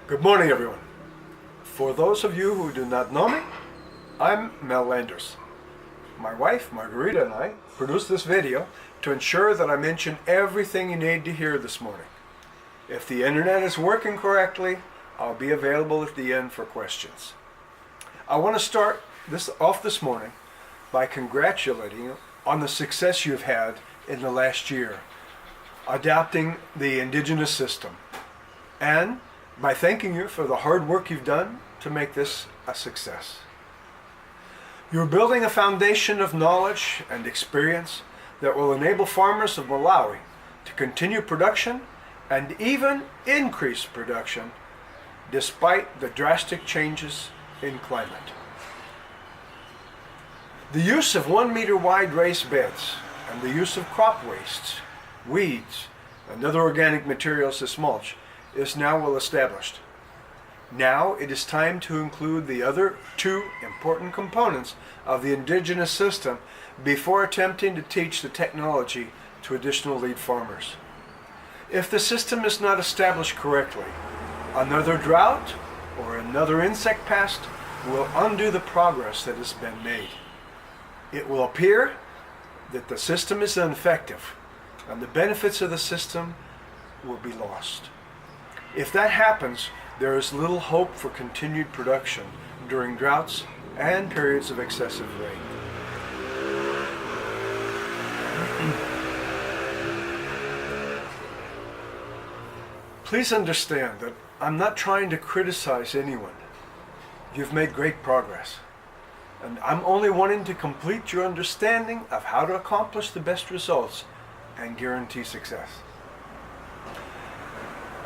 Good morning, everyone. For those of you who do not know me, I'm Mel Landers. My wife, Margarita, and I produced this video to ensure that I mention everything you need to hear this morning. If the internet is working correctly, I'll be available at the end for questions. I want to start this off this morning by congratulating you on the success you've had in the last year adapting the indigenous system, and by thanking you for the hard work you've done to make this a success. You're building a foundation of knowledge and experience that will enable farmers of Malawi to continue production and even increase production despite the drastic changes in climate. The use of 1 meter wide raised beds and the use of crop wastes, weeds, and other organic materials as mulch is now well established. Now it is time to include the other two important components of the indigenous system before attempting to teach the technology to additional lead farmers. If the system is not established correctly, another drought or another insect pest will undo the progress that has been made. It will appear that the system is ineffective and the benefits of the system will be lost. If that happens, there is little hope for continued production during droughts and periods of excessive rain. Please understand that I'm not trying to criticize anyone. You've made great progress, and I'm only wanting to complete your understanding of how to accomplish the best results and guarantee success.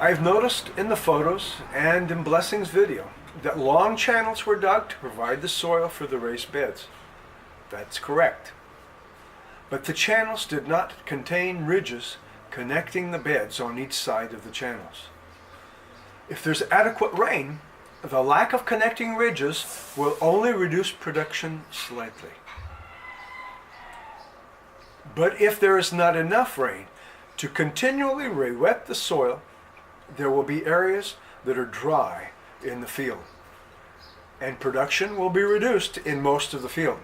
I've noticed in the photos and in Blessing's video that long channels were dug to provide the soil for the raised beds. That's correct. But the channels did not contain ridges connecting the beds on each side of the channels. If there's adequate rain, the lack of connecting ridges will only reduce production slightly. But if there is not enough rain to continually re-wet the soil, there will be areas that are dry in the field, and production will be reduced in most of the field,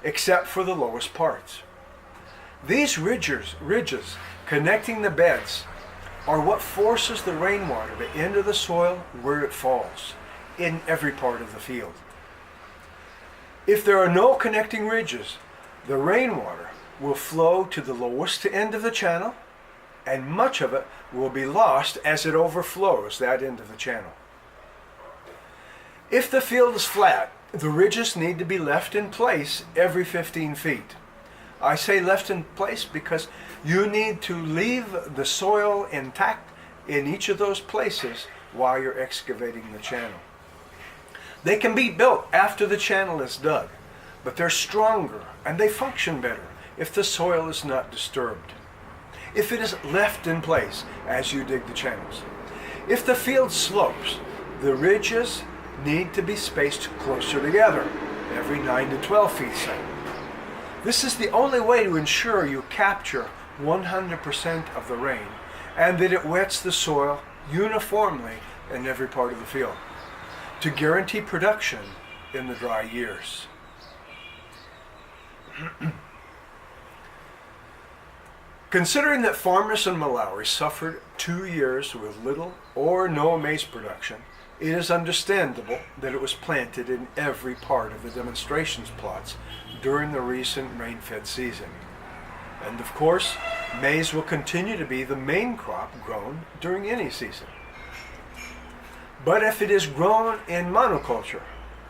except for the lowest parts. These ridges connecting the beds are what forces the rainwater to enter the soil where it falls, in every part of the field. If there are no connecting ridges, the rainwater will flow to the lowest end of the channel, and much of it will be lost as it overflows that end of the channel. If the field is flat, the ridges need to be left in place every 15 feet. I say left in place because you need to leave the soil intact in each of those places while you're excavating the channel. They can be built after the channel is dug, but they're stronger and they function better if the soil is not disturbed, if it is left in place as you dig the channels. If the field slopes, the ridges need to be spaced closer together, every 9 to 12 feet say. This is the only way to ensure you capture 100% of the rain and that it wets the soil uniformly in every part of the field to guarantee production in the dry years. Considering that farmers in Malawi suffered 2 years with little or no maize production, it is understandable that it was planted in every part of the demonstrations plots during the recent rain-fed season. And of course, maize will continue to be the main crop grown during any season. But if it is grown in monoculture,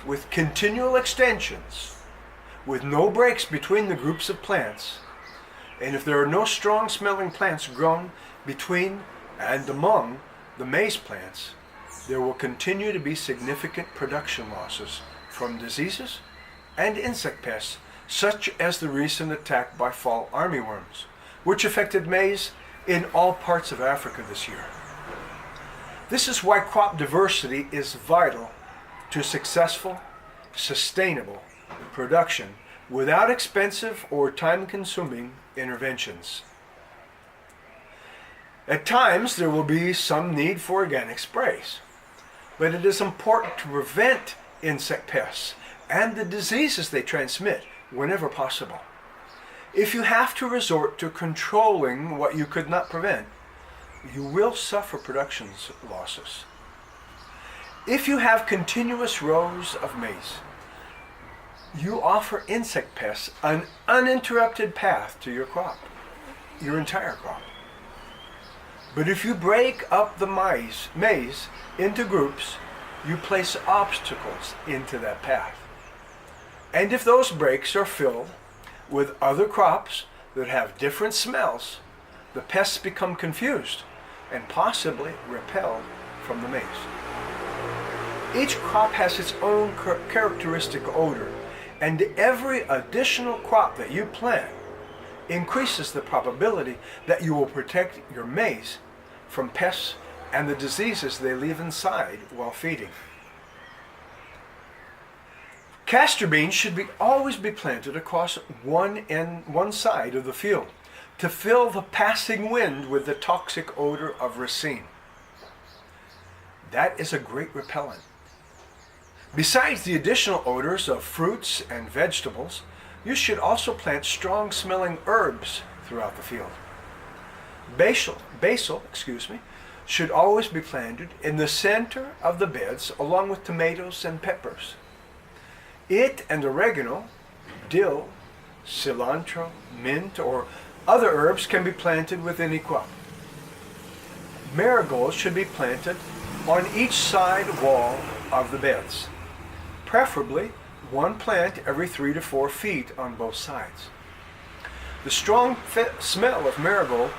with continual extensions, with no breaks between the groups of plants, and if there are no strong-smelling plants grown between and among the maize plants, there will continue to be significant production losses from diseases and insect pests, such as the recent attack by fall armyworms, which affected maize in all parts of Africa this year. This is why crop diversity is vital to successful, sustainable production without expensive or time-consuming interventions. At times, there will be some need for organic sprays. but it is important to prevent insect pests and the diseases they transmit whenever possible. If you have to resort to controlling what you could not prevent, you will suffer production losses. If you have continuous rows of maize, you offer insect pests an uninterrupted path to your crop, your entire crop. But if you break up the maize into groups, you place obstacles into that path. And if those breaks are filled with other crops that have different smells, the pests become confused and possibly repelled from the maize. Each crop has its own characteristic odor, and every additional crop that you plant increases the probability that you will protect your maize from pests and the diseases they leave inside while feeding. Castor beans should always be planted across one side of the field to fill the passing wind with the toxic odor of ricin. That is a great repellent. Besides the additional odors of fruits and vegetables, you should also plant strong-smelling herbs throughout the field. Basil, should always be planted in the center of the beds along with tomatoes and peppers. It and oregano, dill, cilantro, mint, or other herbs can be planted with any crop. Marigolds should be planted on each side wall of the beds, preferably one plant every 3 to 4 feet on both sides. The strong smell of marigold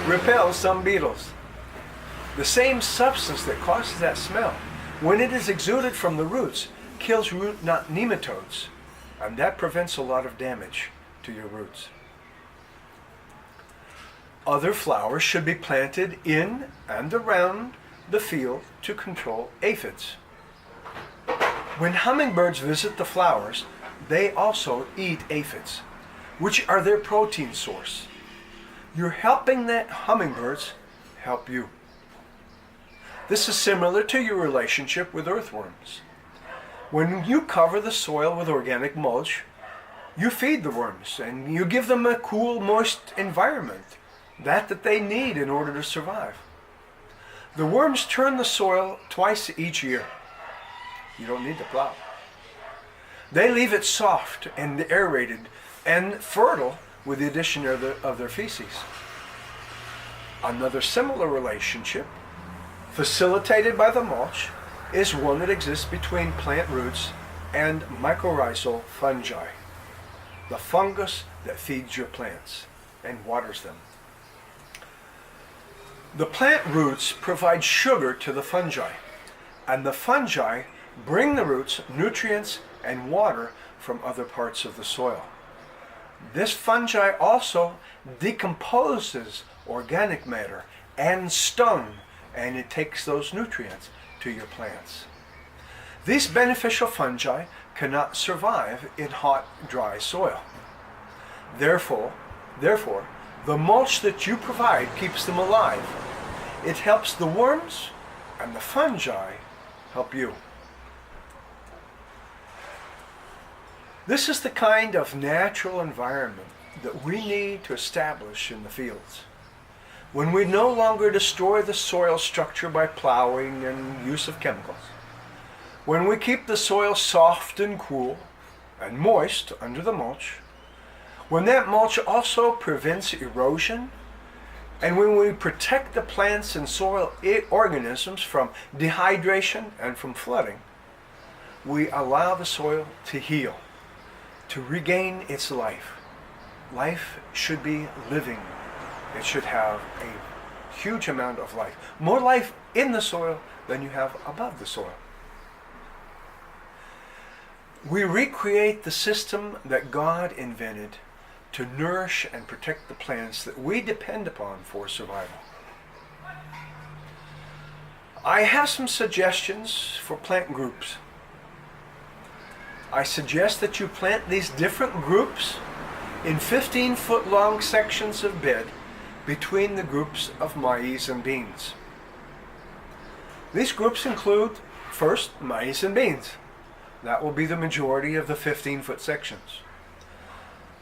repels some beetles. The same substance that causes that smell, when it is exuded from the roots, kills root nematodes, and that prevents a lot of damage to your roots. Other flowers should be planted in and around the field to control aphids. When hummingbirds visit the flowers, they also eat aphids, which are their protein source. You're helping the hummingbirds help you. This is similar to your relationship with earthworms. When you cover the soil with organic mulch, you feed the worms and you give them a cool, moist environment that they need in order to survive. The worms turn the soil twice each year. You don't need to plow. They leave it soft and aerated and fertile with the addition of their feces. Another similar relationship, facilitated by the mulch, is one that exists between plant roots and mycorrhizal fungi, the fungus that feeds your plants and waters them. The plant roots provide sugar to the fungi, and the fungi bring the roots nutrients and water from other parts of the soil. This fungi also decomposes organic matter and stone, and it takes those nutrients to your plants. These beneficial fungi cannot survive in hot, dry soil. Therefore, the mulch that you provide keeps them alive. It helps the worms, and the fungi help you. This is the kind of natural environment that we need to establish in the fields. When we no longer destroy the soil structure by plowing and use of chemicals, when we keep the soil soft and cool and moist under the mulch, when that mulch also prevents erosion, and when we protect the plants and soil organisms from dehydration and from flooding, we allow the soil to heal, to regain its life. Life should be living. It should have a huge amount of life. More life in the soil than you have above the soil. We recreate the system that God invented to nourish and protect the plants that we depend upon for survival. I have some suggestions for plant groups. I suggest that you plant these different groups in 15-foot long sections of bed between the groups of maize and beans. These groups include, first, maize and beans. That will be the majority of the 15-foot sections.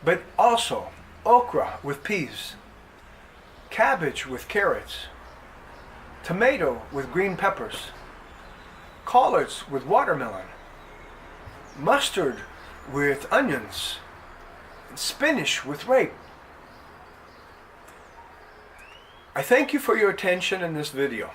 But also okra with peas, cabbage with carrots, tomato with green peppers, collards with watermelon, mustard with onions, and spinach with rape. I thank you for your attention in this video.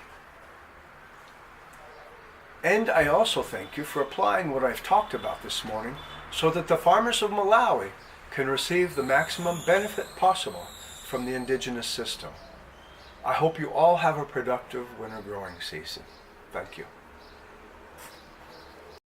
And I also thank you for applying what I've talked about this morning so that the farmers of Malawi can receive the maximum benefit possible from the indigenous system. I hope you all have a productive winter growing season. Thank you.